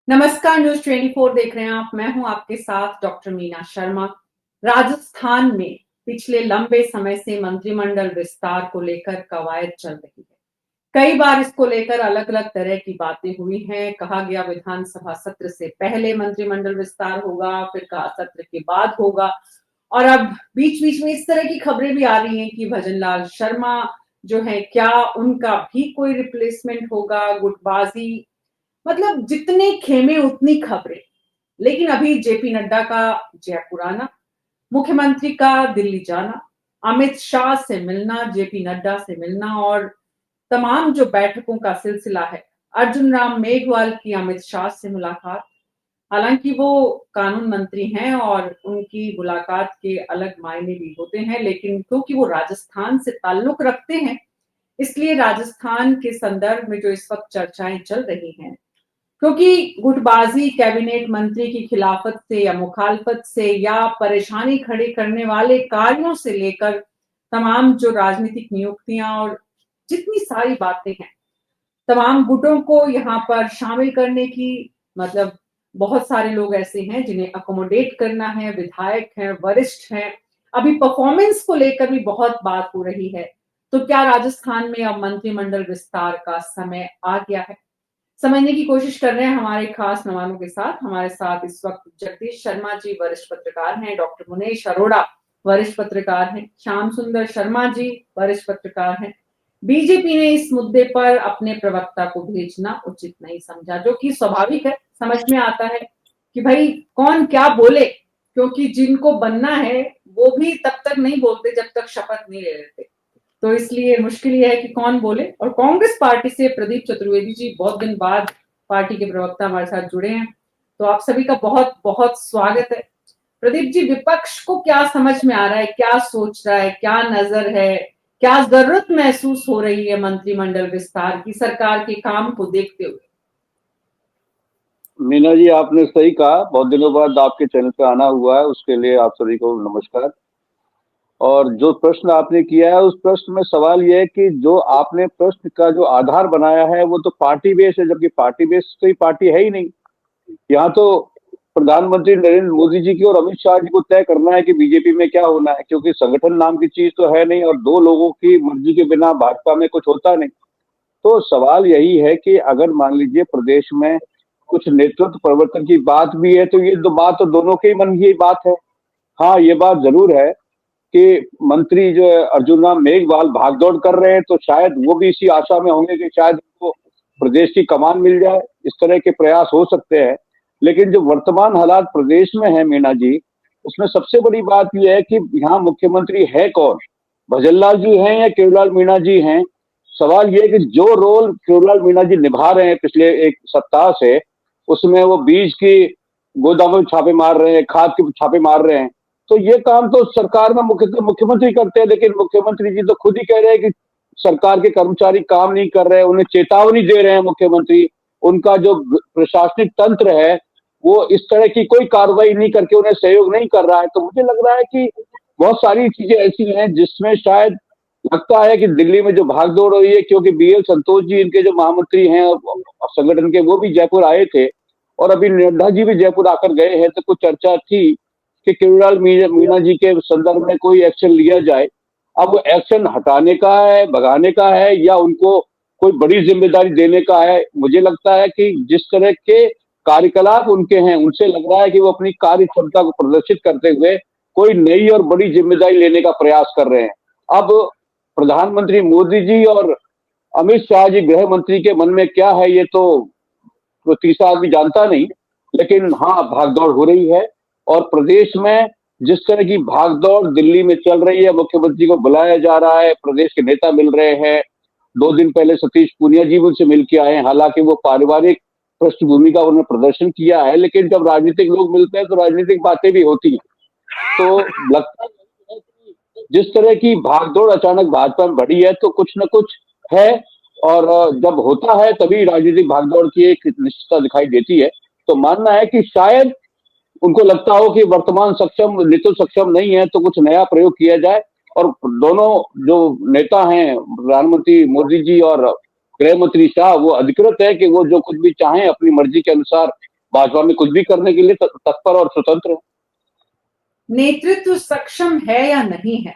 नमस्कार, न्यूज 24 देख रहे हैं आप। मैं हूं आपके साथ डॉक्टर मीना शर्मा। राजस्थान में पिछले लंबे समय से मंत्रिमंडल विस्तार को लेकर कवायद चल रही है। कई बार इसको लेकर अलग अलग तरह की बातें हुई हैं। कहा गया विधानसभा सत्र से पहले मंत्रिमंडल विस्तार होगा, फिर कहा सत्र के बाद होगा, और अब बीच बीच में इस तरह की खबरें भी आ रही हैं कि भजनलाल शर्मा जो है, क्या उनका भी कोई रिप्लेसमेंट होगा। गुटबाजी, मतलब जितने खेमे उतनी खबरें। लेकिन अभी जेपी नड्डा का जयपुर आना, मुख्यमंत्री का दिल्ली जाना, अमित शाह से मिलना, जेपी नड्डा से मिलना और तमाम जो बैठकों का सिलसिला है, अर्जुन राम मेघवाल की अमित शाह से मुलाकात। हालांकि वो कानून मंत्री हैं और उनकी मुलाकात के अलग मायने भी होते हैं, लेकिन क्योंकि वो राजस्थान से ताल्लुक रखते हैं, इसलिए राजस्थान के संदर्भ में जो इस वक्त चर्चाएं चल रही हैं, क्योंकि गुटबाजी कैबिनेट मंत्री की खिलाफत से या मुखालफत से या परेशानी खड़ी करने वाले कार्यों से लेकर तमाम जो राजनीतिक नियुक्तियां और जितनी सारी बातें हैं, तमाम गुटों को यहाँ पर शामिल करने की, मतलब बहुत सारे लोग ऐसे हैं जिन्हें अकोमोडेट करना है, विधायक हैं, वरिष्ठ हैं। अभी परफॉर्मेंस को लेकर भी बहुत बात हो रही है। तो क्या राजस्थान में अब मंत्रिमंडल विस्तार का समय आ गया है? समझने की कोशिश कर रहे हैं हमारे खास मेहमानों के साथ। हमारे साथ इस वक्त जगदीश शर्मा जी वरिष्ठ पत्रकार हैं, डॉक्टर मुनेश अरोड़ा वरिष्ठ पत्रकार हैं, श्याम सुंदर शर्मा जी वरिष्ठ पत्रकार हैं। बीजेपी ने इस मुद्दे पर अपने प्रवक्ता को भेजना उचित नहीं समझा, जो कि स्वाभाविक है। समझ में आता है कि भाई कौन क्या बोले, क्योंकि जिनको बनना है वो भी तब तक नहीं बोलते जब तक शपथ नहीं ले लेते। तो इसलिए मुश्किल ये है कि कौन बोले। और कांग्रेस पार्टी से प्रदीप चतुर्वेदी जी बहुत दिन बाद पार्टी के प्रवक्ता हमारे साथ जुड़े हैं, तो आप सभी का बहुत बहुत स्वागत है। प्रदीप जी, विपक्ष को क्या समझ में आ रहा है, क्या सोच रहा है, क्या नजर है, क्या जरूरत महसूस हो रही है मंत्रिमंडल विस्तार की सरकार के काम को देखते हुए? मीना जी, आपने सही कहा। बहुत दिनों बाद आपके चैनल पे आना हुआ है, उसके लिए आप सभी को नमस्कार। और जो प्रश्न आपने किया है, उस प्रश्न में सवाल यह है कि जो आपने प्रश्न का जो आधार बनाया है वो तो पार्टी बेस है, जबकि पार्टी बेस कोई पार्टी है ही नहीं। यहाँ तो प्रधानमंत्री नरेंद्र मोदी जी की और अमित शाह जी को तय करना है कि बीजेपी में क्या होना है, क्योंकि संगठन नाम की चीज तो है नहीं और दो लोगों की मर्जी के बिना भाजपा में कुछ होता नहीं। तो सवाल यही है कि अगर मान लीजिए प्रदेश में कुछ नेतृत्व परिवर्तन की बात भी है, तो ये दो बात तो दोनों के ही मन की बात है। हाँ, ये बात जरूर है कि मंत्री जो है अर्जुन राम मेघवाल भाग दौड़ कर रहे हैं, तो शायद वो भी इसी आशा में होंगे कि शायद उनको प्रदेश की कमान मिल जाए। इस तरह के प्रयास हो सकते हैं। लेकिन जो वर्तमान हालात प्रदेश में है मीना जी, उसमें सबसे बड़ी बात यह है कि यहाँ मुख्यमंत्री है कौन? भजनलाल जी हैं या केवलाल मीणा जी हैं? सवाल ये है कि जो रोल केवलाल मीणा जी निभा रहे हैं पिछले एक सप्ताह से, उसमें वो बीज की गोदामों में छापे मार रहे हैं, खाद के छापे मार रहे हैं। तो ये काम तो सरकार में मुख्यमंत्री करते हैं, लेकिन मुख्यमंत्री जी तो खुद ही कह रहे हैं कि सरकार के कर्मचारी काम नहीं कर रहे हैं, उन्हें चेतावनी दे रहे हैं मुख्यमंत्री। उनका जो प्रशासनिक तंत्र है वो इस तरह की कोई कार्रवाई नहीं करके उन्हें सहयोग नहीं कर रहा है। तो मुझे लग रहा है कि बहुत सारी चीजें ऐसी हैं जिसमें शायद लगता है कि दिल्ली में जो भागदौड़ हो रही है, क्योंकि बीएल संतोष जी इनके जो महामंत्री हैं और संगठन के, वो भी जयपुर आए थे और अभी नड्डा जी भी जयपुर आकर गए हैं। तो कुछ चर्चा थी कि केवलाल मीणा जी के संदर्भ में कोई एक्शन लिया जाए। अब वो एक्शन हटाने का है, भगाने का है, या उनको कोई बड़ी जिम्मेदारी देने का है? मुझे लगता है कि जिस तरह के कार्यकलाप उनके हैं, उनसे लग रहा है कि वो अपनी कार्य क्षमता को प्रदर्शित करते हुए कोई नई और बड़ी जिम्मेदारी लेने का प्रयास कर रहे हैं। अब प्रधानमंत्री मोदी जी और अमित शाह जी गृह मंत्री के मन में क्या है, ये तो तीसरा आदमी जानता नहीं। लेकिन हाँ, भागदौड़ हो रही है। और प्रदेश में जिस तरह की भागदौड़ दिल्ली में चल रही है, मुख्यमंत्री को बुलाया जा रहा है, प्रदेश के नेता मिल रहे हैं। 2 दिन पहले सतीश पूनिया जी उनसे मिल के आए हैं। हालांकि वो पारिवारिक पृष्ठभूमि का उन्होंने प्रदर्शन किया है, लेकिन जब राजनीतिक लोग मिलते हैं तो राजनीतिक बातें भी होती हैं। तो लगता है कि जिस तरह की भागदौड़ अचानक भाजपा में बढ़ी है, तो कुछ न कुछ है। और जब होता है तभी राजनीतिक भागदौड़ की एक निश्चितता दिखाई देती है। तो मानना है कि शायद उनको लगता हो कि वर्तमान सक्षम नेतृत्व सक्षम नहीं है, तो कुछ नया प्रयोग किया जाए। और दोनों जो नेता हैं, प्रधानमंत्री मोदी जी और गृह मंत्री शाह, वो अधिकृत है कि वो जो कुछ भी चाहें अपनी मर्जी के अनुसार भाजपा में कुछ भी करने के लिए तत्पर और स्वतंत्र है। नेतृत्व सक्षम है या नहीं है,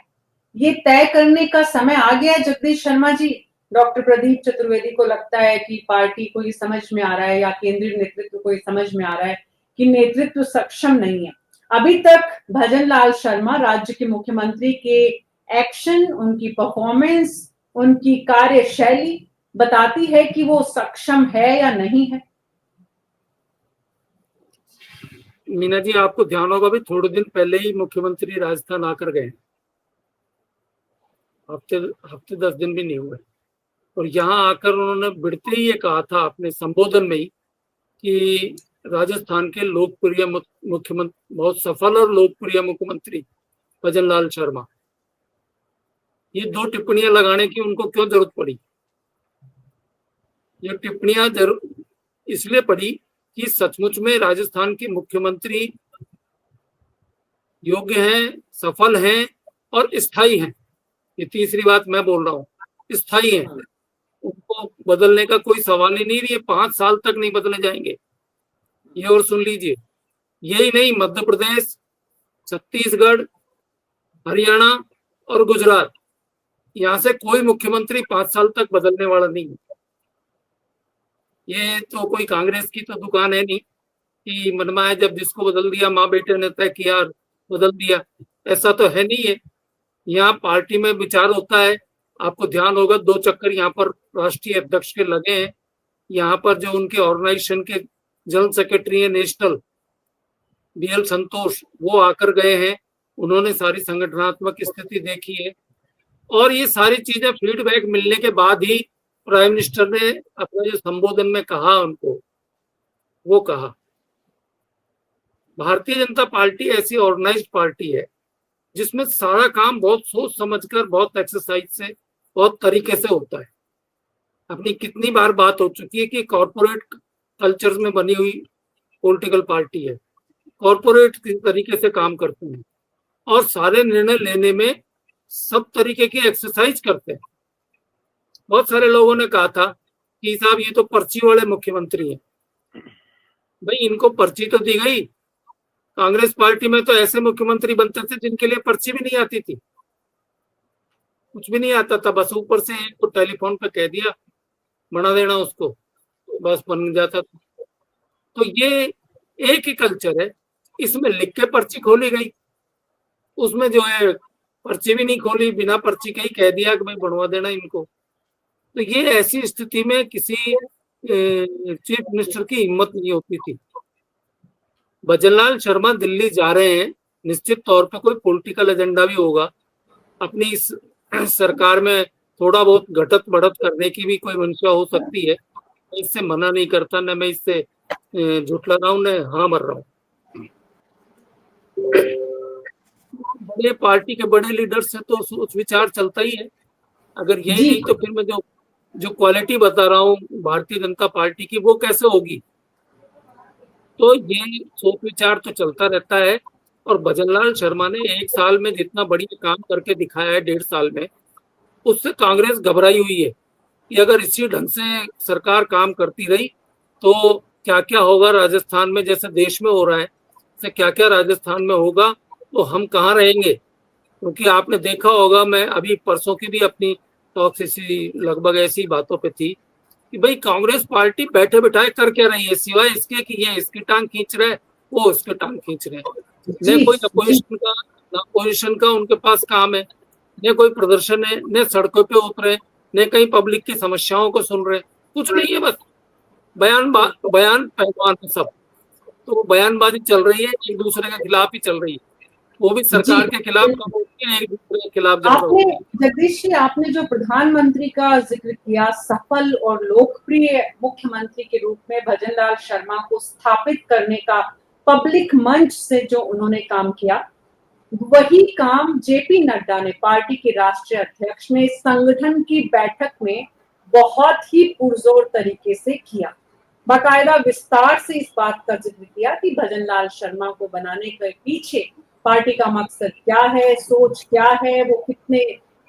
ये तय करने का समय आ गया है जगदीश शर्मा जी। डॉक्टर प्रदीप चतुर्वेदी को लगता है कि पार्टी को ये समझ में आ रहा है या केंद्रीय नेतृत्व को ये समझ में आ रहा है कि नेतृत्व सक्षम नहीं है। अभी तक भजन लाल शर्मा राज्य के मुख्यमंत्री के एक्शन, उनकी परफॉर्मेंस, उनकी कार्यशैली बताती है कि वो सक्षम है या नहीं है। मीना जी, आपको ध्यान होगा भी थोड़े दिन पहले ही मुख्यमंत्री राजस्थान आकर गए, हफ्ते 10 दिन भी नहीं हुए, और यहाँ आकर उन्होंने बिड़ते ही ये कहा था अपने संबोधन में ही कि राजस्थान के लोकप्रिय मुख्यमंत्री, बहुत सफल और लोकप्रिय मुख्यमंत्री भजन लाल शर्मा। ये 2 टिप्पणियां लगाने की उनको क्यों जरूरत पड़ी? ये टिप्पणियां इसलिए पड़ी कि सचमुच में राजस्थान के मुख्यमंत्री योग्य हैं, सफल हैं और स्थायी हैं। ये तीसरी बात मैं बोल रहा हूँ, स्थायी हैं, उनको बदलने का कोई सवाल ही नहीं, ये 5 साल तक नहीं बदले जाएंगे। ये और सुन लीजिए, यही नहीं, मध्य प्रदेश, छत्तीसगढ़, हरियाणा और गुजरात, यहाँ से कोई मुख्यमंत्री 5 साल तक बदलने वाला नहीं है। ये तो कोई कांग्रेस की तो दुकान है नहीं कि मनमाया जब जिसको बदल दिया, माँ बेटे ने तय किया बदल दिया, ऐसा तो है नहीं है। यहाँ पार्टी में विचार होता है। आपको ध्यान होगा 2 चक्कर यहाँ पर राष्ट्रीय अध्यक्ष के लगे हैं। यहाँ पर जो उनके ऑर्गेनाइजेशन के जनरल सेक्रेटरी है नेशनल, BL संतोष, वो आकर गए हैं। उन्होंने सारी संगठनात्मक स्थिति देखी है और ये सारी चीजें फीडबैक मिलने के बाद ही प्राइम मिनिस्टर ने अपने जो संबोधन में कहा, उनको वो कहा। भारतीय जनता पार्टी ऐसी ऑर्गेनाइज्ड पार्टी है जिसमें सारा काम बहुत सोच समझकर, बहुत एक्सरसाइज से, बहुत तरीके से होता है। अपनी कितनी बार बात हो चुकी है कि कॉर्पोरेट कल्चर में बनी हुई पॉलिटिकल पार्टी है, कॉर्पोरेट तरीके से काम करते हैं और सारे निर्णय लेने में सब तरीके की एक्सरसाइज करते हैं। बहुत सारे लोगों ने कहा था कि साहब ये तो पर्ची वाले मुख्यमंत्री हैं। भाई, इनको पर्ची तो दी गई। कांग्रेस पार्टी में तो ऐसे मुख्यमंत्री बनते थे जिनके लिए पर्ची भी नहीं आती थी, कुछ भी नहीं आता था, बस ऊपर से एक तो टेलीफोन पे कह दिया, बना देना उसको, बस बन जाता था। तो ये एक ही कल्चर है, इसमें लिख के पर्ची खोली गई, उसमें जो है पर्ची भी नहीं खोली, बिना पर्ची के ही कह दिया कि भाई बनवा देना इनको। तो ये ऐसी स्थिति में किसी चीफ मिनिस्टर की हिम्मत नहीं होती थी। भजनलाल शर्मा दिल्ली जा रहे हैं, निश्चित तौर पे कोई पॉलिटिकल एजेंडा भी होगा, अपनी इस सरकार में थोड़ा बहुत घटत बढ़त करने की भी कोई मंशा हो सकती है। मैं इससे मना नहीं करता, न मैं इससे झुठला रहा हूँ, न हाँ मर रहा हूँ। बड़े पार्टी के बड़े लीडर से तो सोच विचार चलता ही है। अगर यही नहीं तो फिर मैं जो क्वालिटी बता रहा हूँ भारतीय जनता पार्टी की, वो कैसे होगी? तो ये सोच विचार तो चलता रहता है। और भजनलाल शर्मा ने 1 साल में जितना बढ़िया काम करके दिखाया है, 1.5 साल में, उससे कांग्रेस घबराई हुई है कि अगर इसी ढंग से सरकार काम करती रही तो क्या क्या होगा राजस्थान में, जैसे देश में हो रहा है, से क्या क्या राजस्थान में होगा, तो हम कहाँ रहेंगे? क्योंकि आपने देखा होगा, मैं अभी परसों की भी अपनी टॉक्स इसी लगभग ऐसी बातों पे थी कि भाई कांग्रेस पार्टी बैठे बिठाए कर क्या रही है, सिवाय इसके कि ये इसकी टांग खींच रहे, वो उसके टांग खींच रहे। न कोई अपोजिशन का उनके पास काम है, न कोई प्रदर्शन है, न सड़कों पे उतरे, न कहीं पब्लिक की समस्याओं को सुन रहे, कुछ नहीं है, बस बयान पहलवान है सब। तो बयानबाजी चल रही है, एक दूसरे के खिलाफ ही चल रही है, वो भी सरकार के खिलाफ, एक दूसरे के खिलाफ। आपने जगदीश जी, आपने जो प्रधानमंत्री का जिक्र किया, सफल और लोकप्रिय मुख्यमंत्री के रूप में भजनलाल शर्मा को स्थापित करने का पब्लिक मंच से जो उन्होंने काम किया, वही काम जेपी नड्डा ने, पार्टी के राष्ट्रीय अध्यक्ष ने, संगठन की बैठक में बहुत ही पुरजोर तरीके से किया। बाकायदा विस्तार से इस बात का जिक्र किया कि भजनलाल शर्मा को बनाने के पीछे पार्टी का मकसद क्या है, सोच क्या है, वो कितने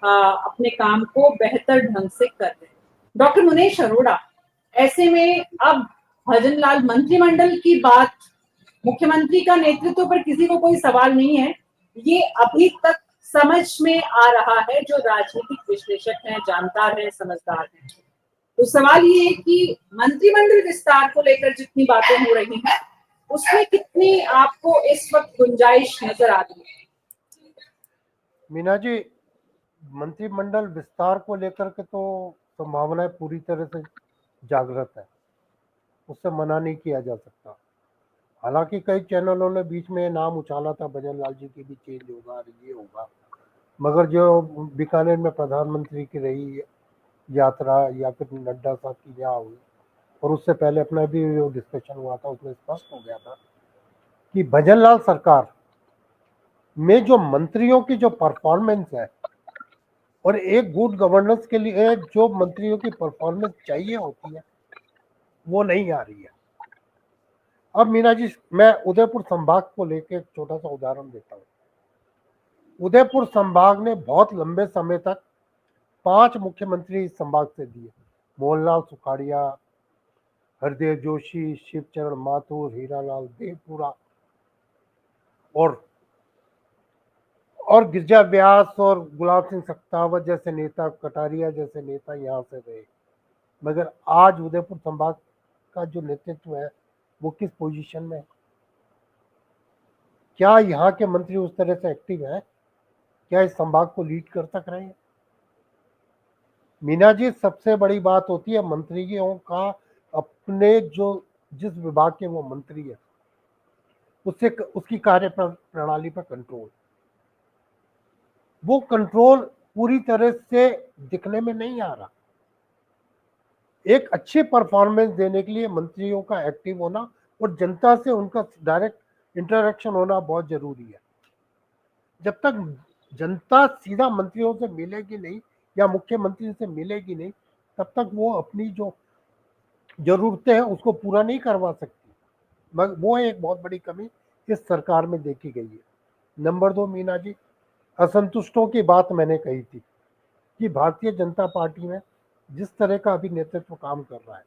अपने काम को बेहतर ढंग से कर रहे हैं। डॉक्टर मुनेश अरोड़ा, ऐसे में अब भजनलाल, मंत्रिमंडल की बात, मुख्यमंत्री का नेतृत्व पर किसी को कोई सवाल नहीं है, ये अभी तक समझ में आ रहा है जो राजनीतिक विश्लेषक हैं, जानकार हैं, समझदार हैं। तो सवाल ये है कि मंत्रिमंडल विस्तार को लेकर जितनी बातें हो रही हैं, उसमें कितनी आपको इस वक्त गुंजाइश नजर आ रही है? मीना जी, मंत्रिमंडल विस्तार को लेकर के तो संभावनाएं पूरी तरह से जागृत है, उससे मना नहीं किया जा सकता। हालांकि कई चैनलों ने बीच में नाम उछाला था भजनलाल जी की भी चेंज होगा, ये होगा, मगर जो बीकानेर में प्रधानमंत्री की रही यात्रा या फिर नड्डा साहब की यहाँ हुई और उससे पहले अपना भी जो डिस्कशन हुआ था उसमें स्पष्ट हो गया था कि भजनलाल सरकार में जो मंत्रियों की जो परफॉर्मेंस है और एक गुड गवर्नेंस के लिए जो मंत्रियों की परफॉर्मेंस चाहिए होती है वो नहीं आ रही है। अब मीना जी, मैं उदयपुर संभाग को लेकर एक छोटा सा उदाहरण देता हूँ। उदयपुर संभाग ने बहुत लंबे समय तक 5 मुख्यमंत्री इस संभाग से दिए, मोहनलाल सुखाड़िया, हरदेव जोशी, शिवचरण माथुर, हीरालाल देवपुरा और गिरजा व्यास और गुलाब सिंह सख्तावत जैसे नेता, कटारिया जैसे नेता यहाँ से रहे। मगर आज उदयपुर संभाग का जो नेतृत्व है वो किस पोजीशन में है? क्या यहाँ के मंत्री उस तरह से एक्टिव है? क्या इस संभाग को लीड कर सक रहे हैं? मीना जी, सबसे बड़ी बात होती है मंत्रियों का अपने जो जिस विभाग के वो मंत्री है उससे उसकी कार्य प्रणाली पर कंट्रोल। वो कंट्रोल पूरी तरह से दिखने में नहीं आ रहा। एक अच्छी परफॉर्मेंस देने के लिए मंत्रियों का एक्टिव होना और जनता से उनका डायरेक्ट इंटरेक्शन होना बहुत जरूरी है। जब तक जनता सीधा मंत्रियों से मिलेगी नहीं या मुख्यमंत्री से मिलेगी नहीं, तब तक वो अपनी जो जरूरतें हैं उसको पूरा नहीं करवा सकती। मगर वो एक बहुत बड़ी कमी इस सरकार में देखी गई है। नंबर 2 मीना जी, असंतुष्टों की बात मैंने कही थी कि भारतीय जनता पार्टी में जिस तरह का अभी नेतृत्व काम कर रहा है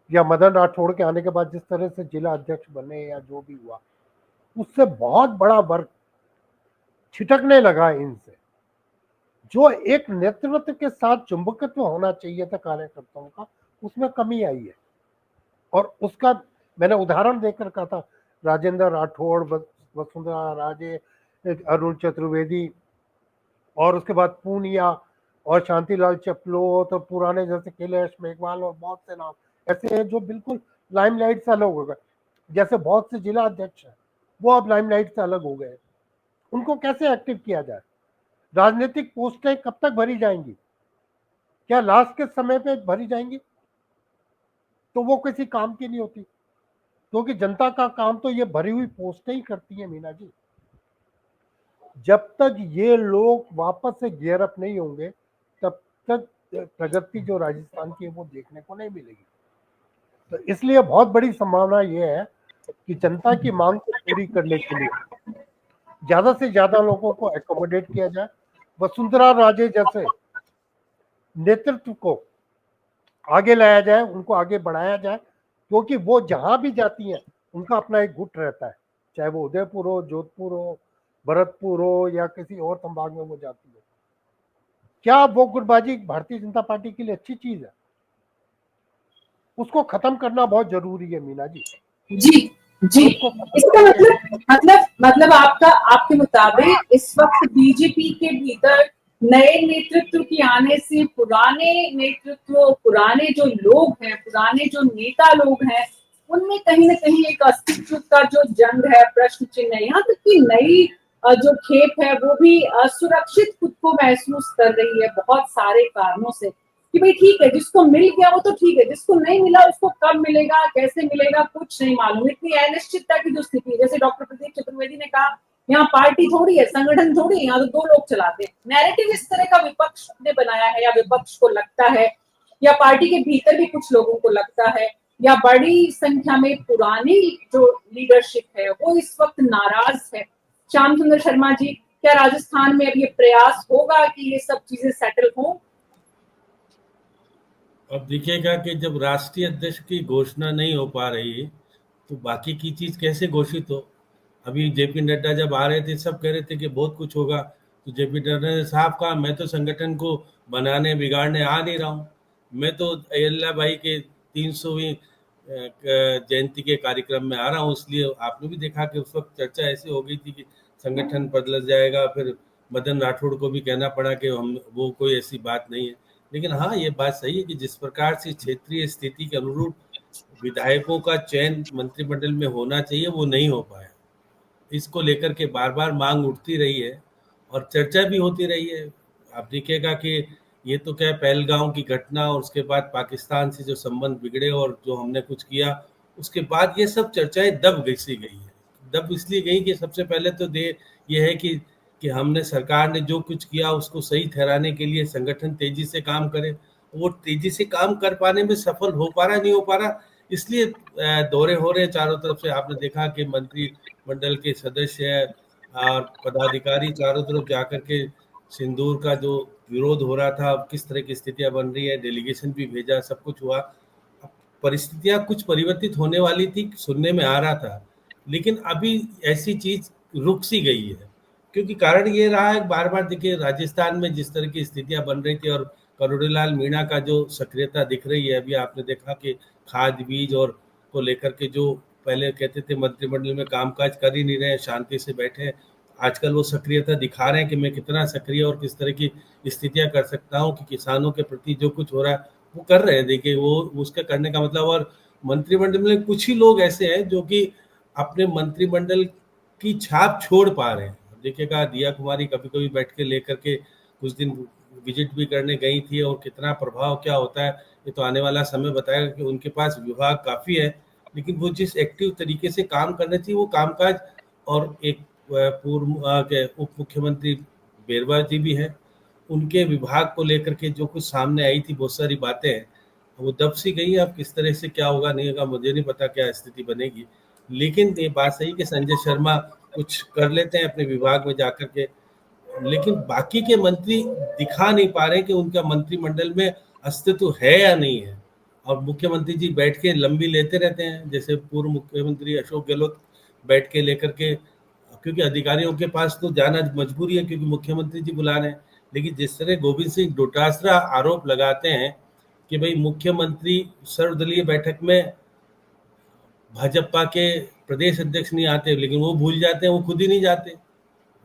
या मदन राठौड़ के आने के बाद जिस तरह से जिला अध्यक्ष बने या जो भी हुआ, उससे बहुत बड़ा वर्ग छिटकने लगा इनसे। जो एक नेतृत्व के साथ चुंबकत्व होना चाहिए था कार्यकर्ताओं का, उसमें कमी आई है। और उसका मैंने उदाहरण देकर कहा था, राजेंद्र राठौड़, वसुंधरा राजे, अरुण चतुर्वेदी और उसके बाद पूनिया और शांतिलाल चपलोत और पुराने जैसे कैलाश मेघवाल और बहुत से नाम ऐसे हैं जो बिल्कुल लाइमलाइट से अलग हो गए। जैसे बहुत से जिला अध्यक्ष हैं वो अब लाइमलाइट से अलग हो गए। उनको कैसे एक्टिव किया जाए? राजनीतिक पोस्टें कब तक भरी जाएंगी? क्या लास्ट के समय पे भरी जाएंगी? तो वो किसी काम की नहीं होती, क्योंकि जनता का काम तो ये भरी हुई पोस्टें ही करती है मीना जी। जब तक ये लोग वापस से गियर अप नहीं होंगे तब तक प्रगति जो राजस्थान की है वो देखने को नहीं मिलेगी। तो इसलिए बहुत बड़ी संभावना ये है कि जनता की मांग को पूरी करने के लिए ज्यादा से ज्यादा लोगों को एकोमोडेट किया जाए। वसुंधरा राजे जैसे नेतृत्व को आगे लाया जाए, उनको आगे बढ़ाया जाए, क्योंकि वो जहां भी जाती हैं उनका अपना एक गुट रहता है, चाहे वो उदयपुर हो, जोधपुर हो, भरतपुर हो या किसी और संभाग में वो जाती है। क्या वो गुटबाजी भारतीय जनता पार्टी के लिए अच्छी चीज है? उसको खत्म करना बहुत जरूरी है मीना जी। जी जी, इसका मतलब आपके मुताबिक इस वक्त बीजेपी के भीतर नए नेतृत्व की आने से पुराने नेतृत्व, पुराने जो लोग हैं, पुराने जो नेता लोग हैं, उनमें कहीं ना कहीं एक अस्तित्व का जो जंग है, प्रश्न चिन्ह है। यहाँ तक कि नई जो खेप है वो भी असुरक्षित खुद को महसूस कर रही है बहुत सारे कारणों से कि भाई ठीक है, जिसको मिल गया वो तो ठीक है, जिसको नहीं मिला उसको कब मिलेगा, कैसे मिलेगा, कुछ नहीं मालूम। इतनी अनिश्चितता की जो स्थिति, जैसे डॉक्टर प्रदीप चतुर्वेदी ने कहा, यहाँ पार्टी थोड़ी है, संगठन थोड़ी है, यहाँ तो 2 लोग चलाते हैं। नैरेटिव इस तरह का विपक्ष ने बनाया है, या विपक्ष को लगता है, या पार्टी के भीतर भी कुछ लोगों को लगता है, या बड़ी संख्या में पुरानी जो लीडरशिप है वो इस वक्त नाराज है। श्याम सुंदर शर्मा जी, क्या राजस्थान में अब ये प्रयास होगा कि ये सब चीजें सेटल हों? अब दिखेगा कि जब राष्ट्रीय अध्यक्ष की घोषणा नहीं हो पा रही है तो बाकी की चीज कैसे घोषित हो। अभी जेपी नड्डा जब आ रहे थे सब कह रहे थे कि बहुत कुछ होगा, तो जेपी नड्डा ने साफ कहा मैं तो संगठन को बनाने बिगाड़ने आ नहीं रहा हूँ, मैं तो अय्यला भाई के 300वीं जयंती के कार्यक्रम में आ रहा हूँ। इसलिए आपने भी देखा कि उस वक्त चर्चा ऐसी हो गई थी कि संगठन बदल जाएगा, फिर मदन राठौड़ को भी कहना पड़ा कि हम वो कोई ऐसी बात नहीं है। लेकिन हाँ, ये बात सही है कि जिस प्रकार से क्षेत्रीय स्थिति के अनुरूप विधायकों का चयन मंत्रिमंडल में होना चाहिए वो नहीं हो पाया। इसको लेकर के बार बार मांग उठती रही है और चर्चा भी होती रही है। आप देखिएगा कि ये तो क्या है, पहलगांव की घटना और उसके बाद पाकिस्तान से जो संबंध बिगड़े और जो हमने कुछ किया, उसके बाद ये सब चर्चाएं दब घिसी गई है। दब इसलिए गई कि सबसे पहले तो ये है कि हमने सरकार ने जो कुछ किया उसको सही ठहराने के लिए संगठन तेजी से काम करे। वो तेजी से काम कर पाने में सफल हो पा रहा नहीं हो पा रहा, इसलिए दौरे हो रहे हैं चारों तरफ से। आपने देखा कि मंत्रिमंडल के सदस्य और पदाधिकारी चारों तरफ जाकर के सिंदूर का जो विरोध हो रहा था, अब किस तरह की स्थितियां बन रही है, डेलीगेशन भी भेजा, सब कुछ हुआ। परिस्थितियां कुछ परिवर्तित होने वाली थी, सुनने में आ रहा था, लेकिन अभी ऐसी चीज रुक सी गई है। क्योंकि कारण ये रहा है, बार बार देखिए राजस्थान में जिस तरह की स्थितियां बन रही थी और करोड़ीलाल मीणा का जो सक्रियता दिख रही है, अभी आपने देखा कि खाद बीज और को लेकर के जो पहले कहते थे मंत्रिमंडल में कामकाज कर ही नहीं रहे, शांति से बैठे, आजकल वो सक्रियता दिखा रहे हैं कि मैं कितना सक्रिय और किस तरह की स्थितियां कर सकता हूं, कि किसानों के प्रति जो कुछ हो रहा है वो कर रहे हैं। देखिए वो उसका करने का मतलब, और मंत्रिमंडल में कुछ ही लोग ऐसे हैं जो कि अपने मंत्रिमंडल की छाप छोड़ पा रहे हैं। देखिएगा दिया कुमारी कभी कभी बैठ के लेकर के कुछ दिन विजिट भी करने गई थी, और कितना प्रभाव क्या होता है ये तो आने वाला समय बताएगा। कि उनके पास विभाग काफी है, लेकिन वो जिस एक्टिव तरीके से काम करने चाहिए वो कामकाज, और एक पूर्व के उप मुख्यमंत्री बेरवा जी भी हैं, उनके विभाग को लेकर के जो कुछ सामने आई थी बहुत सारी बातें, वो दब सी गई। अब किस तरह से क्या होगा नहीं होगा मुझे नहीं पता क्या स्थिति बनेगी, लेकिन ये बात सही कि संजय शर्मा कुछ कर लेते हैं अपने विभाग में जाकर के, लेकिन बाकी के मंत्री दिखा नहीं पा रहे कि उनका मंत्रिमंडल में अस्तित्व है या नहीं है। और मुख्यमंत्री जी बैठ के लंबी लेते रहते हैं, जैसे पूर्व मुख्यमंत्री अशोक गहलोत बैठ के लेकर के, क्योंकि अधिकारियों के पास तो जाना मजबूरी है क्योंकि मुख्यमंत्री जी बुला रहे हैं। लेकिन जिस तरह गोविंद सिंह डोटासरा आरोप लगाते हैं कि भाई मुख्यमंत्री सर्वदलीय बैठक में भाजपा के प्रदेश अध्यक्ष नहीं आते, लेकिन वो भूल जाते हैं, वो खुद ही नहीं जाते,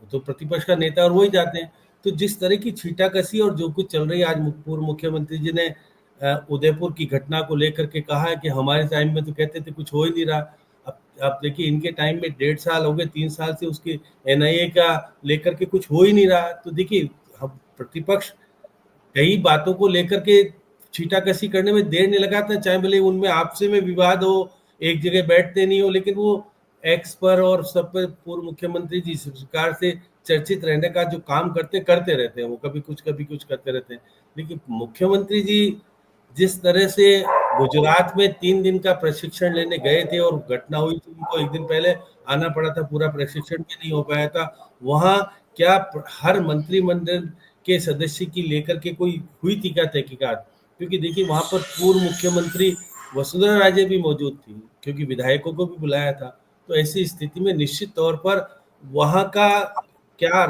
तो प्रतिपक्ष का नेता और वही जाते हैं। तो जिस तरह की छीटाकशी और जो कुछ चल रही है, आज पूर्व मुख्यमंत्री जी ने उदयपुर की घटना को लेकर के कहा है कि हमारे टाइम में तो कहते थे कुछ हो ही नहीं रहा। अब आप देखिए इनके टाइम में 1.5 साल हो गए, 3 साल से उसकी एनआईए का लेकर के कुछ हो ही नहीं रहा। तो देखिए हम प्रतिपक्ष कई बातों को लेकर के छीटाकशी करने में देर नहीं लगाता, चाहे भले उनमें आपसे में विवाद हो, एक जगह बैठते नहीं हो, लेकिन वो एक्स पर और सब पर पूर्व मुख्यमंत्री जी सरकार से चर्चित रहने का जो काम करते रहते हैं, वो कभी कुछ करते रहते हैं। लेकिन मुख्यमंत्री जी जिस तरह से गुजरात में 3 दिन का प्रशिक्षण लेने गए थे और घटना हुई थी, उनको 1 दिन पहले आना पड़ा था, पूरा प्रशिक्षण भी नहीं हो पाया था वहां। क्या हर मंत्रिमंडल के सदस्य की लेकर के कोई हुई थी क्या तहकीकात? क्योंकि देखिए वहां पर पूर्व मुख्यमंत्री वसुंधरा राजे भी मौजूद थी, क्योंकि विधायकों को भी बुलाया था। तो ऐसी स्थिति में निश्चित तौर पर वहां का क्या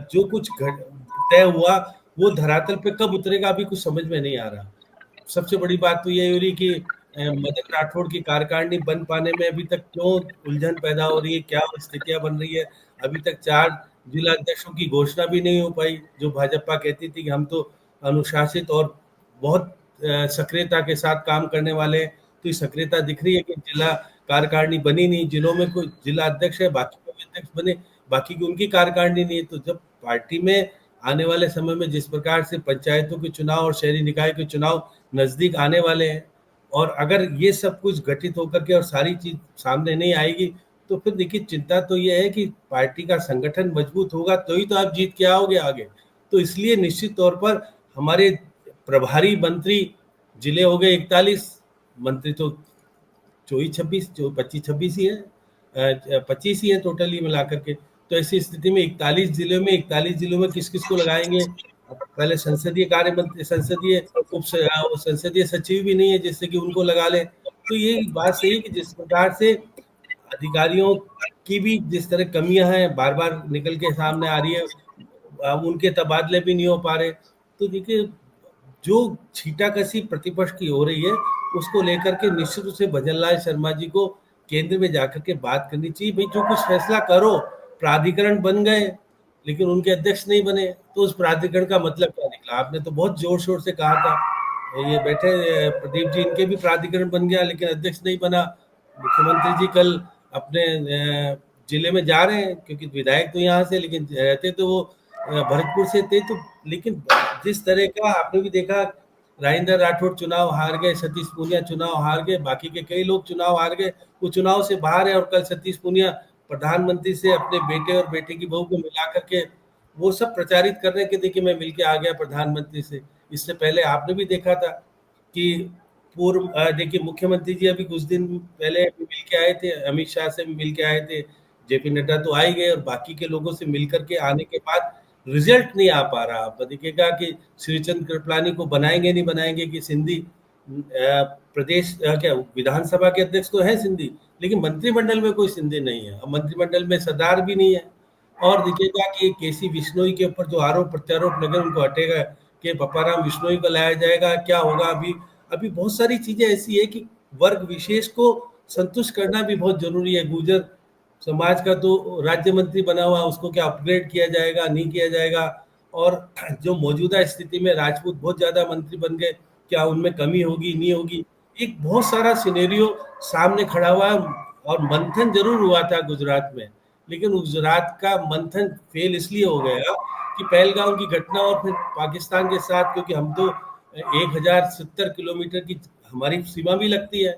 जो कुछ तय हुआ वो धरातल पे कब उतरेगा अभी कुछ समझ में नहीं आ रहा। सबसे बड़ी बात तो ये हो रही कि मदन राठौड़ की कार्यकारिणी बन पाने में अभी तक क्यों उलझन पैदा हो रही है, क्या स्थितियां बन रही है। अभी तक 4 जिला अध्यक्षों की घोषणा भी नहीं हो पाई, जो भाजपा कहती थी कि हम तो अनुशासित और बहुत सक्रियता के साथ काम करने वाले हैं। तो ये सक्रियता दिख रही है कि जिला कार्यकारिणी बनी नहीं, जिलों में कोई जिला अध्यक्ष है, बाकी को अध्यक्ष बने, बाकी की उनकी कार्यकारिणी नहीं है। तो जब पार्टी में आने वाले समय में जिस प्रकार से पंचायतों के चुनाव और शहरी निकाय के चुनाव नजदीक आने वाले हैं, और अगर ये सब कुछ घटित होकर के और सारी चीज सामने नहीं आएगी, तो फिर देखिए चिंता तो ये है कि पार्टी का संगठन मजबूत होगा तो ही तो आप जीत के आओगे आगे। तो इसलिए निश्चित तौर पर हमारे प्रभारी मंत्री जिले हो गए 41, मंत्री तो 24-26 जो 25-26 ही है, 25 ही है टोटली मिला करके। तो ऐसी स्थिति में 41 जिलों में किस किस को लगाएंगे, पहले संसदीय कार्य मंत्री, संसदीय सचिव भी नहीं है जिससे कि उनको लगा ले। तो ये बात सही है कि जिस प्रकार से अधिकारियों की भी जिस तरह कमियां हैं बार बार निकल के सामने आ रही है, उनके तबादले भी नहीं हो पा रहे। तो देखिए, जो छींटाकशी प्रतिपक्ष की हो रही है उसको लेकर के निश्चित रूप से भजन लाल शर्मा जी को केंद्र में जाकर के बात करनी चाहिए। भाई जो कुछ फैसला करो, प्राधिकरण बन गए लेकिन उनके अध्यक्ष नहीं बने, तो उस प्राधिकरण का मतलब क्या निकला? आपने तो बहुत जोर शोर से कहा था, ये बैठे प्रदीप जी, इनके भी प्राधिकरण बन गया लेकिन अध्यक्ष नहीं बना। मुख्यमंत्री जी कल अपने जिले में जा रहे हैं, क्योंकि विधायक तो यहाँ से लेकिन रहते तो वो भरतपुर से थे। तो लेकिन जिस तरह का आपने भी देखा, राजेंद्र राठौड़ चुनाव हार गए, सतीश पूनिया चुनाव हार गए, बाकी के कई लोग चुनाव हार गए, वो चुनाव से बाहर है। और कल सतीश पूनिया प्रधानमंत्री से अपने बेटे और बेटे की बहू को मिला करके वो सब प्रचारित कर रहे हैं कि देखिए मैं मिलके आ गया प्रधानमंत्री से। इससे पहले आपने भी देखा था कि पूर्व देखिए मुख्यमंत्री जी अभी कुछ दिन पहले मिल के आए थे, अमित शाह से मिल के आए थे, जेपी नड्डा तो आ ही गए, और बाकी के लोगों से मिल करके आने के बाद रिजल्ट नहीं आ पा रहा। आप देखिएगा कि श्रीचंद कृपलानी को बनाएंगे नहीं बनाएंगे कि सिंधी प्रदेश क्या विधानसभा के अध्यक्ष तो है सिंधी, लेकिन मंत्रिमंडल में कोई सिंधी नहीं है। अब मंत्रिमंडल में सरदार भी नहीं है। और देखिएगा कि केसी बिश्नोई के ऊपर जो आरोप प्रत्यारोप लगे उनको हटेगा कि पप्पाराम बिश्नोई को लाया जाएगा, क्या होगा? अभी अभी बहुत सारी चीजें ऐसी है कि वर्ग विशेष को संतुष्ट करना भी बहुत जरूरी है। गुर्जर समाज का तो राज्य मंत्री बना हुआ, उसको क्या अपग्रेड किया जाएगा, नहीं किया जाएगा? और जो मौजूदा स्थिति में राजपूत बहुत ज्यादा मंत्री बन गए, क्या उनमें कमी होगी, नहीं होगी? एक बहुत सारा सिनेरियो सामने खड़ा हुआ है। और मंथन जरूर हुआ था गुजरात में, लेकिन गुजरात का मंथन फेल इसलिए हो गया कि पहलगाम की घटना और फिर पाकिस्तान के साथ, क्योंकि हम तो 1070 किलोमीटर की हमारी सीमा भी लगती है,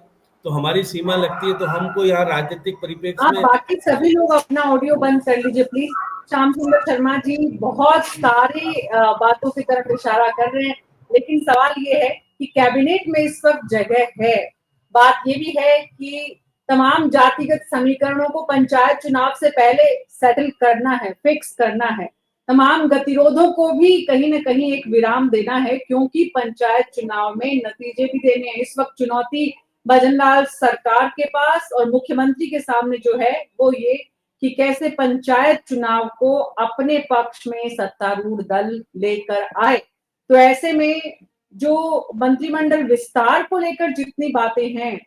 तो हमारी सीमा लगती है तो हमको यहाँ राजनीतिक परिप्रेक्ष्य आप में बाकी सभी लोग अपना ऑडियो बंद कर लीजिए प्लीज। श्याम सुंदर शर्मा जी बहुत सारी बातों की तरफ इशारा कर रहे हैं, लेकिन सवाल ये है कि कैबिनेट में इस वक्त जगह है। बात ये भी है कि तमाम जातिगत समीकरणों को पंचायत चुनाव से पहले सेटल करना है, फिक्स करना है। तमाम गतिरोधों को भी कहीं ना कहीं एक विराम देना है, क्योंकि पंचायत चुनाव में नतीजे भी देने हैं। इस वक्त चुनौती भजनलाल सरकार के पास और मुख्यमंत्री के सामने जो है वो ये कि कैसे पंचायत चुनाव को अपने पक्ष में सत्तारूढ़ दल लेकर आए। तो ऐसे में जो मंत्रिमंडल विस्तार को लेकर जितनी बातें हैं,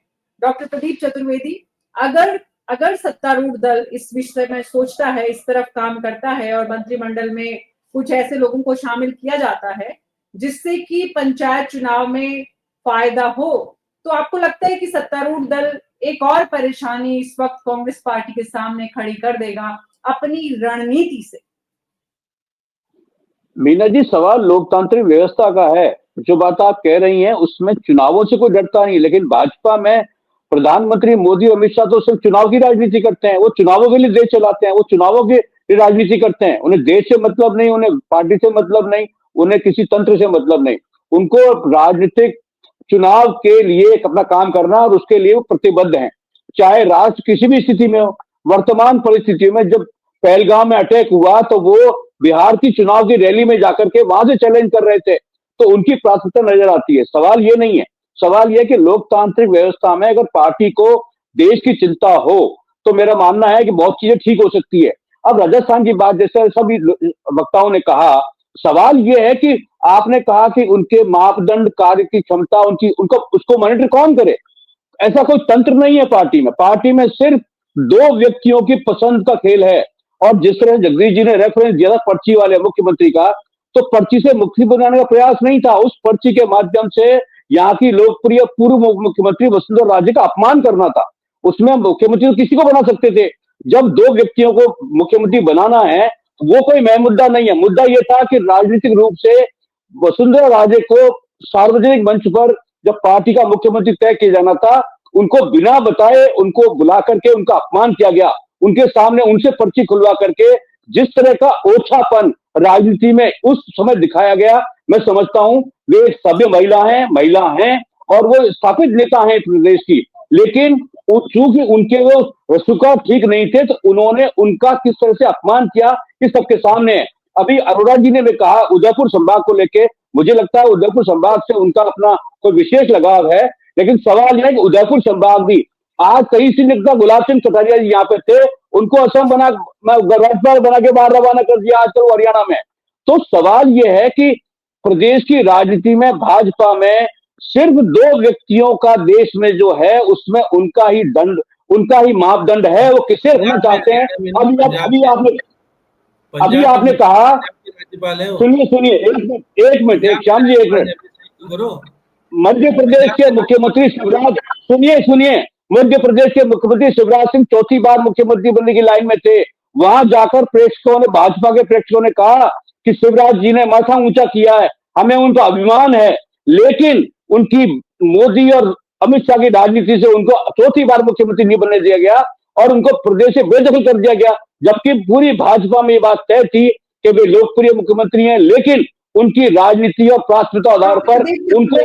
डॉक्टर प्रदीप चतुर्वेदी, अगर सत्तारूढ़ दल इस विषय में सोचता है, इस तरफ काम करता है और मंत्रिमंडल में कुछ ऐसे लोगों को शामिल किया जाता है जिससे कि पंचायत चुनाव में फायदा हो, तो आपको लगता है कि सत्तारूढ़ दल एक और परेशानी इस वक्त कांग्रेस पार्टी के सामने खड़ी कर देगा अपनी रणनीति से? मीना जी, सवाल लोकतांत्रिक व्यवस्था का है। जो बात आप कह रही हैं उसमें चुनावों से कोई डरता नहीं, लेकिन भाजपा में प्रधानमंत्री मोदी और अमित शाह तो सिर्फ चुनाव की राजनीति करते हैं। वो चुनावों के लिए देश चलाते हैं, वो चुनावों की राजनीति करते हैं। उन्हें देश से मतलब नहीं, उन्हें पार्टी से मतलब नहीं, उन्हें किसी तंत्र से मतलब नहीं। उनको राजनीतिक चुनाव के लिए अपना काम करना और उसके लिए वो प्रतिबद्ध हैं, चाहे राष्ट्र किसी भी स्थिति में हो। वर्तमान परिस्थिति में जब पहलगाम में अटैक हुआ तो वो बिहार की चुनाव की रैली में जाकर के वहां से चैलेंज कर रहे थे, तो उनकी प्राथमिकता नजर आती है। सवाल ये नहीं है, सवाल ये कि लोकतांत्रिक व्यवस्था में अगर पार्टी को देश की चिंता हो तो मेरा मानना है कि बहुत चीजें ठीक हो सकती है। अब राजस्थान की बात जैसे सभी वक्ताओं ने कहा, सवाल ये है कि आपने कहा कि उनके मापदंड, कार्य की क्षमता, उनको उसको मॉनिटर कौन करे? ऐसा कोई तंत्र नहीं है पार्टी में। पार्टी में सिर्फ दो व्यक्तियों की पसंद का खेल है। और जिस तरह जगदीश जी ने रेफरेंस दिया था पर्ची वाले मुख्यमंत्री का, तो पर्ची से मुक्ति बनाने का प्रयास नहीं था। उस पर्ची के माध्यम से यहाँ की लोकप्रिय पूर्व मुख्यमंत्री वसुंधरा राजे का अपमान करना था। उसमें मुख्यमंत्री तो किसी को बना सकते थे। जब दो व्यक्तियों को मुख्यमंत्री बनाना है, वो कोई महम मुद्दा नहीं है। मुद्दा यह था कि राजनीतिक रूप से वसुंधरा राजे को सार्वजनिक मंच पर जब पार्टी का मुख्यमंत्री तय किया जाना था, उनको बिना बताए उनको बुला करके उनका अपमान किया गया। उनके सामने उनसे पर्ची खुलवा करके जिस तरह का ओछापन राजनीति में उस समय दिखाया गया, मैं समझता हूं वे एक सभ्य महिला हैं और वो स्थापित नेता हैं प्रदेश की। लेकिन चूंकि उनके वो सुखा ठीक नहीं थे, तो उन्होंने उनका किस तरह से अपमान किया इस सबके सामने है। अभी अरोड़ा जी ने भी कहा उदयपुर संभाग को लेके, मुझे लगता है उदयपुर संभाग से उनका अपना कोई विशेष लगाव है, लेकिन सवाल यह है कि उदयपुर संभाग भी आज कई सी नेता गुलाब सिंह कटारिया जी यहाँ पे थे, उनको असम राज्यपाल बना के बाहर रवाना कर दिया आजकल हरियाणा में। तो सवाल यह है कि प्रदेश की राजनीति में भाजपा में सिर्फ दो व्यक्तियों का देश में जो है उसमें उनका ही मापदंड है, वो किसे रखना चाहते हैं। अभी आपने कहा, सुनिए एक मिनट श्याम जी, एक मिनट। मध्य प्रदेश के मुख्यमंत्री शिवराज, सुनिए मध्य प्रदेश के मुख्यमंत्री शिवराज सिंह चौथी बार मुख्यमंत्री बनने की लाइन में थे। वहां जाकर प्रेक्षकों ने, भाजपा के प्रेक्षकों ने कहा कि शिवराज जी ने माथा ऊंचा किया है, हमें उनका अभिमान है, लेकिन उनकी मोदी और अमित शाह की राजनीति से उनको चौथी बार मुख्यमंत्री नहीं बनने दिया गया और उनको प्रदेश से बेदखल कर दिया गया। जबकि पूरी भाजपा में ये बात तय थी कि वे लोकप्रिय मुख्यमंत्री हैं, लेकिन उनकी राजनीति और प्राथमिकता आधार पर उनको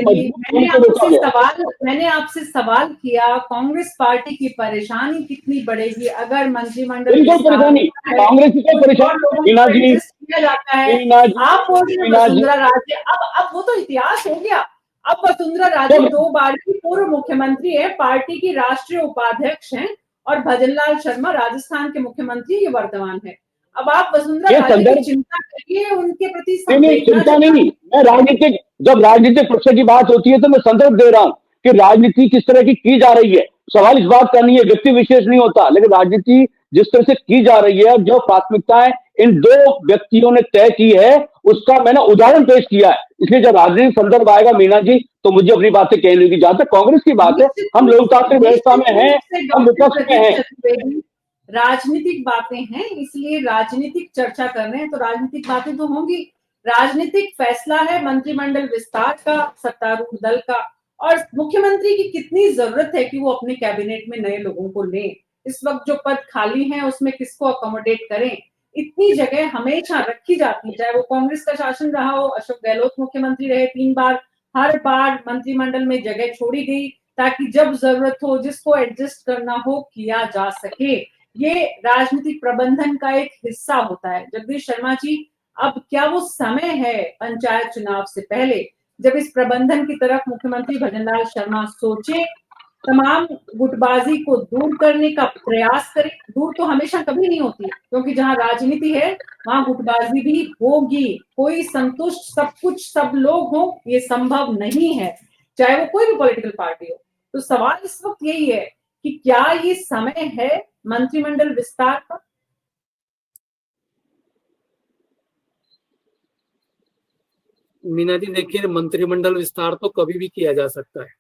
मैंने आपसे सवाल किया, कांग्रेस पार्टी की परेशानी कितनी बढ़ेगी अगर मंत्रिमंडल कांग्रेस की कोई परेशानी जाता है। आप बोल रहे हैं वसुंधरा राजे, अब वो तो इतिहास हो गया। अब वसुंधरा राजे 2 बार की पूर्व मुख्यमंत्री है, पार्टी की राष्ट्रीय उपाध्यक्ष हैं, और भजनलाल शर्मा राजस्थान के मुख्यमंत्री ये वर्तमान है। अब आप वसुंधरा राजे की चिंता करिए, उनके प्रति चिंता नहीं। मैं जब राजनीतिक पक्ष की बात होती है तो मैं संदर्भ दे रहा हूँ कि राजनीति किस तरह की जा रही है। सवाल इस बात का नहीं है, व्यक्ति विशेष नहीं होता, लेकिन राजनीति जिस तरह से की जा रही है, जो प्राथमिकताएं इन दो व्यक्तियों ने तय की है, उसका मैंने उदाहरण पेश किया है। इसलिए जब राजनीतिक संदर्भ आएगा मीना जी, तो मुझे अपनी बातें कहने होगी। जहां तक कांग्रेस की बात है, हम लोकतांत्रिक व्यवस्था में हैं, हम विपक्ष में हैं, राजनीतिक बातें हैं, इसलिए राजनीतिक चर्चा कर रहे हैं, तो राजनीतिक बातें तो होंगी। राजनीतिक फैसला है मंत्रिमंडल विस्तार का, सत्तारूढ़ दल का, और मुख्यमंत्री की कितनी जरूरत है कि वो अपने कैबिनेट में नए लोगों को लें। इस वक्त जो पद खाली हैं उसमें किसको अकोमोडेट करें, इतनी जगह हमेशा रखी जाती है। चाहे वो कांग्रेस का शासन रहा हो, अशोक गहलोत मुख्यमंत्री रहे 3 बार, हर बार मंत्रिमंडल में जगह छोड़ी गई ताकि जब जरूरत हो, जिसको एडजस्ट करना हो, किया जा सके। ये राजनीतिक प्रबंधन का एक हिस्सा होता है। जगदीश शर्मा जी, अब क्या वो समय है पंचायत चुनाव से पहले जब इस प्रबंधन की तरफ मुख्यमंत्री भजनलाल शर्मा सोचे, तमाम गुटबाजी को दूर करने का प्रयास करें? दूर तो हमेशा कभी नहीं होती, क्योंकि जहां राजनीति है वहां गुटबाजी भी होगी। कोई संतुष्ट सब कुछ सब लोग हो, ये संभव नहीं है, चाहे वो कोई भी पॉलिटिकल पार्टी हो। तो सवाल इस वक्त यही है कि क्या ये समय है मंत्रिमंडल विस्तार का? मीना जी देखिए, मंत्रिमंडल विस्तार तो कभी भी किया जा सकता है।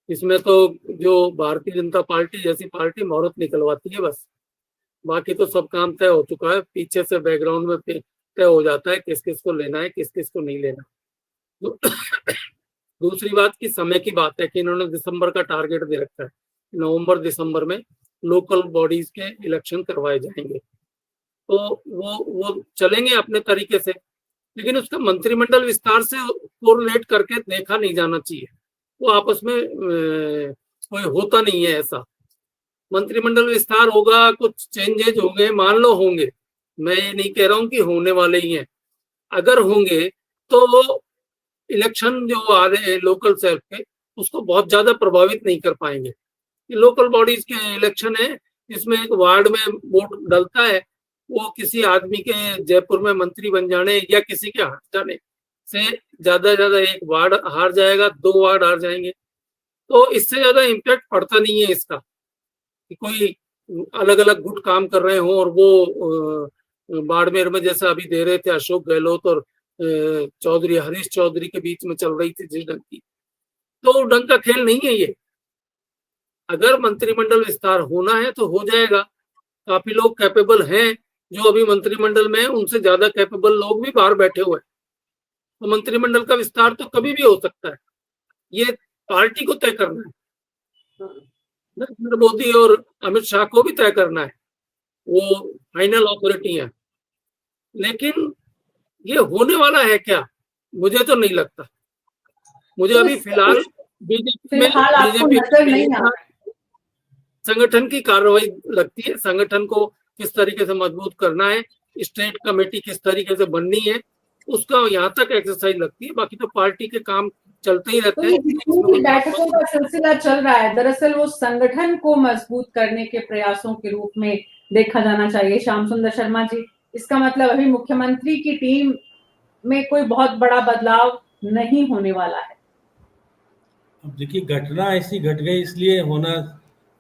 इसमें तो जो भारतीय जनता पार्टी जैसी पार्टी मुहूर्त निकलवाती है बस, बाकी तो सब काम तय हो चुका है। पीछे से बैकग्राउंड में तय हो जाता है किस किस को लेना है, किस किस को नहीं लेना। तो दूसरी बात की समय की बात है कि इन्होंने दिसंबर का टारगेट दे रखा है, नवंबर दिसंबर में लोकल बॉडीज के इलेक्शन करवाए जाएंगे, तो वो चलेंगे अपने तरीके से, लेकिन उसका मंत्रिमंडल विस्तार से कोरिलेट करके देखा नहीं जाना चाहिए। वो आपस में कोई होता नहीं है ऐसा। मंत्रिमंडल विस्तार होगा, कुछ चेंजेज होंगे, मान लो होंगे, मैं ये नहीं कह रहा हूँ कि होने वाले ही हैं। अगर होंगे तो इलेक्शन जो आ रहे हैं लोकल सेल्फ के, उसको बहुत ज्यादा प्रभावित नहीं कर पाएंगे। लोकल बॉडीज के इलेक्शन है, इसमें एक वार्ड में वोट डलता है, वो किसी आदमी के जयपुर में मंत्री बन जाने या किसी के हार जाने से ज्यादा एक वार्ड हार जाएगा, 2 वार्ड हार जाएंगे, तो इससे ज्यादा इम्पैक्ट पड़ता नहीं है इसका कि कोई अलग अलग गुट काम कर रहे हो। और वो बाड़मेर में जैसा अभी दे रहे थे अशोक गहलोत और चौधरी हरीश चौधरी के बीच में चल रही थी जिस ढंग की, तो ढंग का खेल नहीं है ये। अगर मंत्रिमंडल विस्तार होना है तो हो जाएगा। काफी लोग कैपेबल हैं जो अभी मंत्रिमंडल में, उनसे ज्यादा कैपेबल लोग भी बाहर बैठे हुए हैं, तो मंत्रिमंडल का विस्तार तो कभी भी हो सकता है। ये पार्टी को तय करना है, नरेंद्र मोदी और अमित शाह को भी तय करना है, वो फाइनल अथॉरिटी है। लेकिन ये होने वाला है क्या, मुझे तो नहीं लगता। मुझे अभी फिलहाल बीजेपी संगठन की कार्रवाई लगती है, संगठन को किस तरीके से मजबूत करना है, स्टेट कमेटी किस तरीके से बननी है, उसका यहाँ तक एक्सरसाइज लगती है। बाकी तो पार्टी के काम चलते ही तो रहते ये हैं। जितनी बैठकों का सिलसिला चल रहा है, दरअसल वो संगठन को मजबूत करने के प्रयासों के रूप में देखा जाना चाहिए। श्याम सुंदर शर्मा जी, इसका मतलब अभी मुख्यमंत्री की टीम में कोई बहुत बड़ा बदलाव नहीं होने वाला है। अब देखिए, घटना ऐसी घट गई इसलिए होना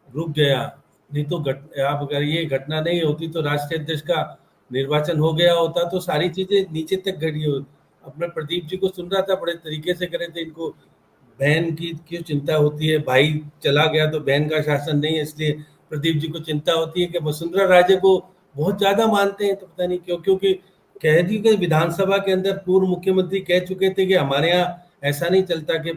रुक गया, नहीं तो आप अगर ये घटना नहीं होती तो राष्ट्रीय अध्यक्ष का निर्वाचन हो गया होता तो सारी चीजें नीचे तक घटी हो। अपने प्रदीप जी को सुन रहा था, बड़े तरीके से करे थे। इनको बहन की क्यों चिंता होती है, भाई चला गया तो बहन का शासन नहीं है, इसलिए प्रदीप जी को चिंता होती है कि वसुंधरा राजे को बहुत ज्यादा मानते हैं। तो पता नहीं क्यों, क्योंकि कह दी कि विधानसभा के अंदर पूर्व मुख्यमंत्री कह चुके थे कि हमारे यहाँ ऐसा नहीं चलता कि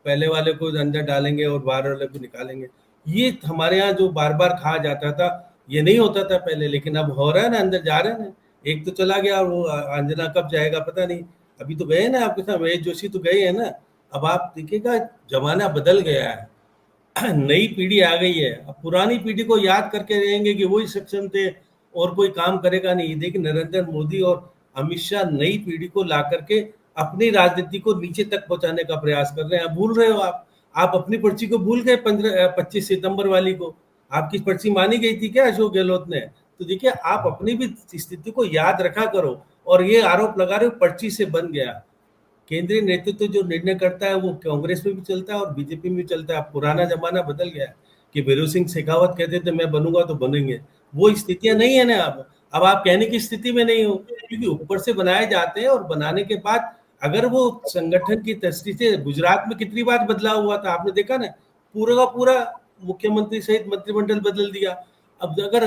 पहले वाले को अंदर डालेंगे और बाहर वाले को निकालेंगे। ये हमारे यहाँ जो बार बार कहा जाता था, ये नहीं होता था पहले, लेकिन अब हो रहा है ना, अंदर जा रहे हैं ना। एक तो चला गया और वो अंजना कब जाएगा पता नहीं। अभी तो गए ना आपके साथ महेश जोशी तो गए हैं ना। अब आप देखिएगा, जमाना बदल गया है, नई पीढ़ी आ गई है। अब पुरानी पीढ़ी को याद करके रहेंगे कि वही सक्षम थे और कोई काम करेगा नहीं। देखिए, नरेंद्र मोदी और अमित शाह नई पीढ़ी को ला करके अपनी राजनीति को नीचे तक पहुंचाने का प्रयास कर रहे हैं। भूल रहे हो आप अपनी पर्ची को भूल गए। 25 सितंबर वाली को आपकी पर्ची मानी गई थी क्या अशोक गहलोत ने? तो देखिए, आप अपनी भी स्थिति को याद रखा करो। और ये आरोप लगा रहे हो पर्ची से बन गया। केंद्रीय नेतृत्व जो निर्णय करता है वो कांग्रेस में भी चलता है और बीजेपी में भी चलता है। अब पुराना जमाना बदल गया है कि वीरू सिंह शेखावत कहते थे मैं बनूंगा तो बनेंगे, वो स्थितियां नहीं है ना। अब आप कहने की स्थिति में नहीं हो, क्योंकि ऊपर से बनाए जाते हैं और बनाने के बाद अगर वो संगठन की दृष्टि से, गुजरात में कितनी बार बदलाव हुआ था आपने देखा ना, पूरा का पूरा मुख्यमंत्री सहित मंत्रिमंडल बदल दिया। अब अगर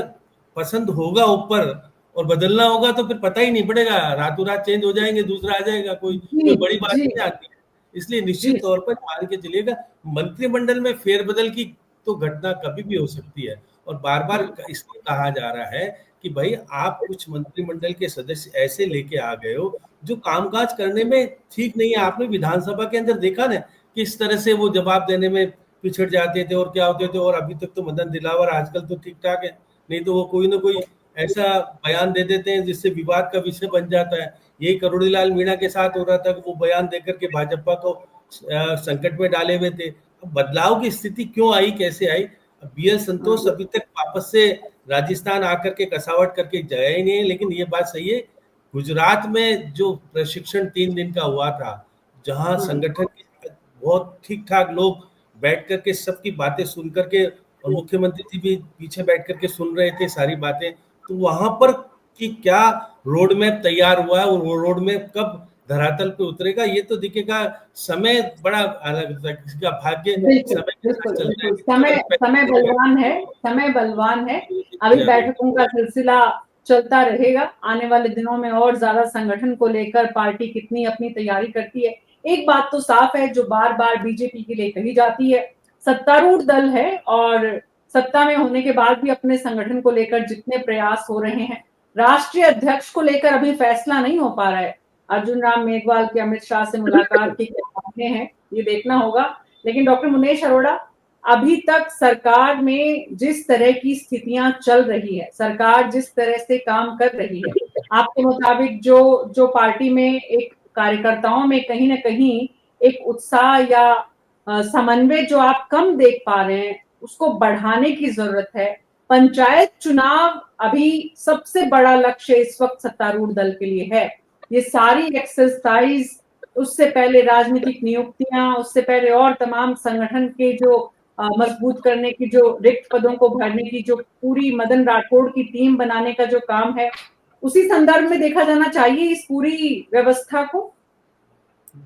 पसंद होगा ऊपर और बदलना होगा तो फिर पता ही नहीं पड़ेगा, रातों रात चेंज हो जाएंगे, दूसरा आ जाएगा। कोई बड़ी बात जी नहीं आती है। इसलिए जी निश्चित तौर पर मान के चलिएगा, मंत्रिमंडल में फेरबदल की तो घटना कभी भी हो सकती है। और बार बार इसलिए कहा जा रहा है कि भाई आप कुछ मंत्रिमंडल के सदस्य ऐसे लेके आ गए हो जो कामकाज करने में ठीक नहीं है। आपने विधानसभा के अंदर देखा ना किस तरह से वो जवाब देने में पिछड़ जाते थे और क्या होते थे। और अभी तक तो मदन दिलावर आजकल तो ठीक ठाक है, नहीं तो वो कोई ना कोई ऐसा बयान दे देते हैं जिससे विवाद का विषय बन जाता है। यही करोड़ीलाल मीणा के साथ हो रहा था कि वो बयान देकर के भाजपा को संकट में डाले हुए थे। अब बदलाव की स्थिति क्यों आई, कैसे आई? बीएल संतोष अभी तक वापस से राजस्थान आकर के कसावट करके गए ही नहीं है। लेकिन ये बात सही है, गुजरात में जो प्रशिक्षण 3 दिन का हुआ था, जहां संगठन के बहुत ठीक ठाक लोग बैठ करके सबकी बातें सुन करके, और मुख्यमंत्री जी भी पीछे बैठ करके सुन रहे थे सारी बातें, तो वहां पर कि क्या रोड मैप तैयार हुआ है और वो रोड मैप कब धरातल पे उतरेगा ये तो दिखेगा। समय बड़ा अलग, किसी का भाग्य बिल्कुल समय के साथ बिल्कुल चलता है। बिल्कुल, समय बलवान है, समय बलवान है। अभी बैठकों का सिलसिला चलता रहेगा। आने वाले दिनों में और ज्यादा संगठन को लेकर पार्टी कितनी अपनी तैयारी करती है। एक बात तो साफ है जो बार बार बीजेपी के लिए कही जाती है, सत्तारूढ़ दल है और सत्ता में होने के बाद भी अपने संगठन को लेकर जितने प्रयास हो रहे हैं, राष्ट्रीय अध्यक्ष को लेकर अभी फैसला नहीं हो पा रहा है। अर्जुन राम मेघवाल की अमित शाह से मुलाकात की क्या बातें हैं ये देखना होगा। लेकिन डॉक्टर मुनेश अरोड़ा, अभी तक सरकार में जिस तरह की स्थितियां चल रही है, सरकार जिस तरह से काम कर रही है, आपके मुताबिक जो पार्टी में एक कार्यकर्ताओं में कहीं ना कहीं एक उत्साह या समन्वय जो आप कम देख पा रहे हैं, उसको बढ़ाने की जरूरत है। पंचायत चुनाव अभी सबसे बड़ा लक्ष्य इस वक्त सत्तारूढ़ दल के लिए है। ये सारी एक्सरसाइज, उससे पहले राजनीतिक नियुक्तियां, उससे पहले और तमाम संगठन के जो मजबूत करने की, जो रिक्त पदों को भरने की, जो पूरी मदन राठौड़ की टीम बनाने का जो काम है, उसी संदर्भ में देखा जाना चाहिए इस पूरी व्यवस्था को।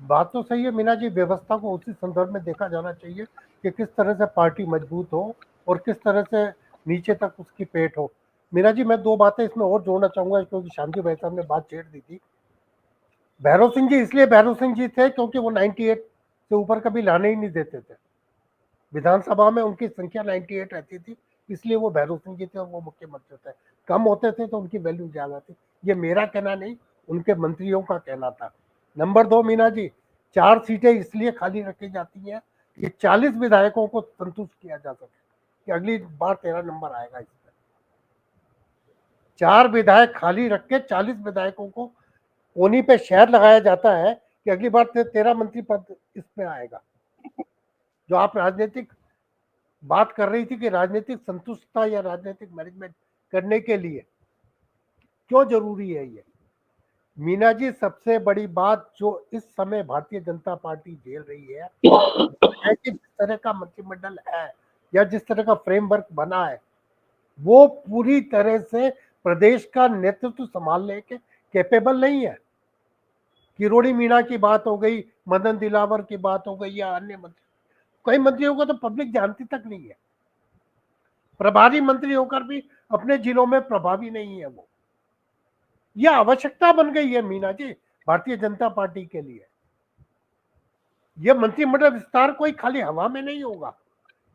बात तो सही है मीना जी, व्यवस्था को उसी संदर्भ में देखा जाना चाहिए कि किस तरह से पार्टी मजबूत हो और किस तरह से नीचे तक उसकी पेट हो। मीना जी, मैं 2 बातें इसमें और जोड़ना चाहूंगा क्योंकि शांति भाई साहब ने बात छेड़ दी थी। भैरव सिंह जी इसलिए भैरव सिंह जी थे क्योंकि वो 98 से ऊपर कभी लाने ही नहीं देते थे। विधानसभा में उनकी संख्या 98 रहती थी, इसलिए वो भैरव सिंह जी थे और वो मुख्यमंत्री थे। कम होते थे तो उनकी वैल्यू ज्यादा थी। ये मेरा कहना नहीं, उनके मंत्रियों का कहना था। नंबर 2 मीना जी, 4 सीटें इसलिए खाली रखी जाती हैं कि 40 विधायकों को संतुष्ट किया जा सके कि अगली बार 13 नंबर आएगा इसमें। 4 विधायक खाली रख के 40 विधायकों को कोनी पे शहर लगाया जाता है कि अगली बार 13 मंत्री पद इसमें आएगा। जो आप राजनीतिक बात कर रही थी कि राजनीतिक संतुष्टता या राजनीतिक मैनेजमेंट करने के लिए क्यों जरूरी है ये? मीना जी, सबसे बड़ी बात जो इस समय भारतीय जनता पार्टी झेल रही है कि जिस तरह का मंत्रिमंडल है या जिस तरह का फ्रेमवर्क बना है वो पूरी तरह से प्रदेश का नेतृत्व संभालने के कैपेबल नहीं है। किरोड़ी मीणा की बात हो गई, मदन दिलावर की बात हो गई या अन्य मंत्री, कई मंत्रियों को तो पब्लिक जानती तक नहीं है। प्रभारी मंत्री होकर भी अपने जिलों में प्रभावी नहीं है वो। यह आवश्यकता बन गई है मीना जी भारतीय जनता पार्टी के लिए। यह मंत्रिमंडल विस्तार कोई खाली हवा में नहीं होगा,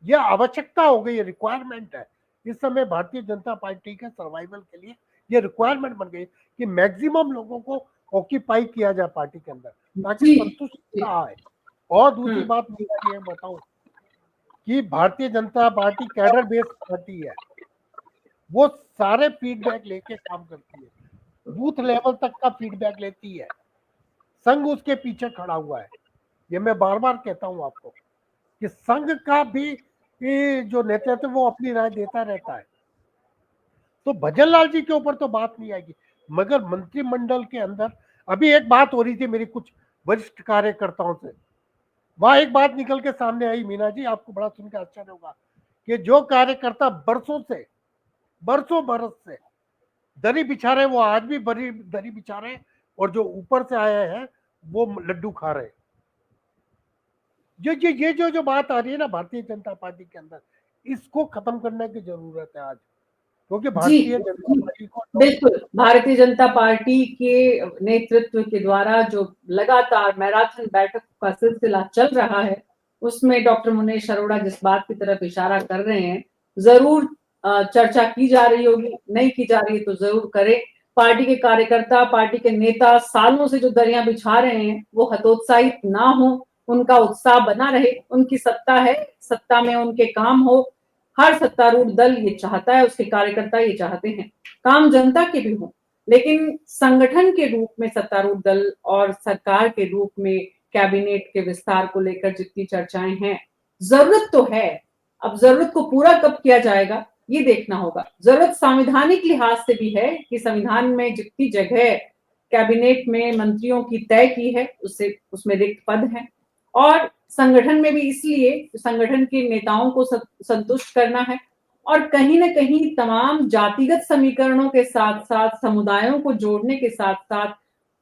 यह आवश्यकता हो गई है, रिक्वायरमेंट है। इस समय भारतीय जनता पार्टी के सर्वाइवल के लिए यह रिक्वायरमेंट बन गई कि मैक्सिमम लोगों को ऑक्यूपाई किया जाए पार्टी के अंदर ताकि संतुष्टता आए। और दूसरी बात मीना जी बताऊं कि Bharatiya Janata party cadre based party है, वो सारे फीडबैक लेके काम करती है, बूथ लेवल तक का फीडबैक लेती है, संघ उसके पीछे खड़ा हुआ है। ये मैं बार बार कहता हूं आपको कि संघ का भी जो नेतृत्व वो अपनी राय देता रहता है। तो भजन लाल जी के ऊपर तो बात नहीं आएगी, मगर मंत्रिमंडल के अंदर अभी एक बात हो रही थी मेरी कुछ वरिष्ठ कार्यकर्ताओं से, वहां एक बात निकल के सामने आई मीना जी, आपको बड़ा सुनकर आश्चर्य होगा कि जो कार्यकर्ता बरसों बरस से दरी बिछा रहे, वो आज भी बड़ी दरी बिछा रहे, और जो ऊपर से आए हैं वो लड्डू खा रहे। ये जो बात आ रही है ना भारतीय जनता पार्टी के अंदर, इसको खत्म करने की जरूरत है आज, क्योंकि भारतीय जनता पार्टी को बिल्कुल भारतीय जनता पार्टी के नेतृत्व के द्वारा जो लगातार मैराथन बैठक का सिलसिला चल रहा है उसमें डॉक्टर मुनेश अरोड़ा जिस बात की तरफ इशारा कर रहे हैं, जरूर चर्चा की जा रही होगी, नहीं की जा रही है तो जरूर करें। पार्टी के कार्यकर्ता, पार्टी के नेता सालों से जो दरियां बिछा रहे हैं वो हतोत्साहित ना हो, उनका उत्साह बना रहे। उनकी सत्ता है, सत्ता में उनके काम हो, हर सत्तारूढ़ दल ये चाहता है, उसके कार्यकर्ता ये चाहते हैं काम जनता के भी हो, लेकिन संगठन के रूप में सत्तारूढ़ दल और सरकार के रूप में कैबिनेट के विस्तार को लेकर जितनी चर्चाएं हैं, जरूरत तो है। अब जरूरत को पूरा कब किया जाएगा ये देखना होगा। जरूरत संवैधानिक लिहाज से भी है कि संविधान में जितनी जगह कैबिनेट में मंत्रियों की तय की है उसमें रिक्त पद है, और संगठन में भी इसलिए संगठन के नेताओं को संतुष्ट करना है, और कहीं ना कहीं तमाम जातिगत समीकरणों के साथ साथ समुदायों को जोड़ने के साथ साथ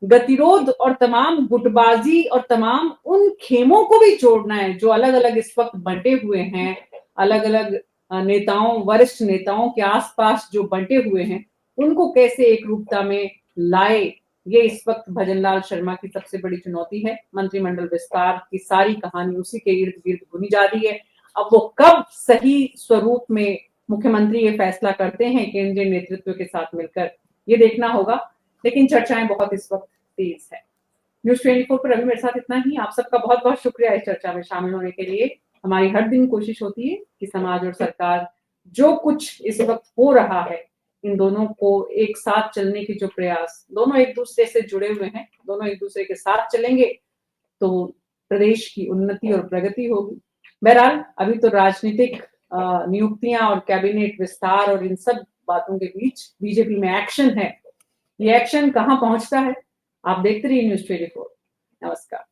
गतिरोध और तमाम गुटबाजी और तमाम उन खेमों को भी जोड़ना है जो अलग अलग इस वक्त बंटे हुए हैं, अलग अलग नेताओं, वरिष्ठ नेताओं के आसपास जो बंटे हुए हैं, उनको कैसे एक रूपता में लाए, ये इस वक्त भजनलाल शर्मा की सबसे बड़ी चुनौती है। मंत्रिमंडल विस्तार की सारी कहानी उसी के इर्द गिर्द बुनी जा रही है। अब वो कब सही स्वरूप में मुख्यमंत्री ये फैसला करते हैं केंद्रीय नेतृत्व के साथ मिलकर, ये देखना होगा, लेकिन चर्चाएं बहुत इस वक्त तेज है। न्यूज़ 24 पर अभी मेरे साथ इतना ही। आप सबका बहुत बहुत शुक्रिया इस चर्चा में शामिल होने के लिए। हमारी हर दिन कोशिश होती है कि समाज और सरकार जो कुछ इस वक्त हो रहा है, इन दोनों को एक साथ चलने की जो प्रयास, दोनों एक दूसरे से जुड़े हुए हैं, दोनों एक दूसरे के साथ चलेंगे तो प्रदेश की उन्नति और प्रगति होगी। बहरहाल अभी तो राजनीतिक नियुक्तियां और कैबिनेट विस्तार और इन सब बातों के बीच बीजेपी में एक्शन है। ये एक्शन कहां पहुंचता है आप देखते रहिए न्यूज़ 24। नमस्कार।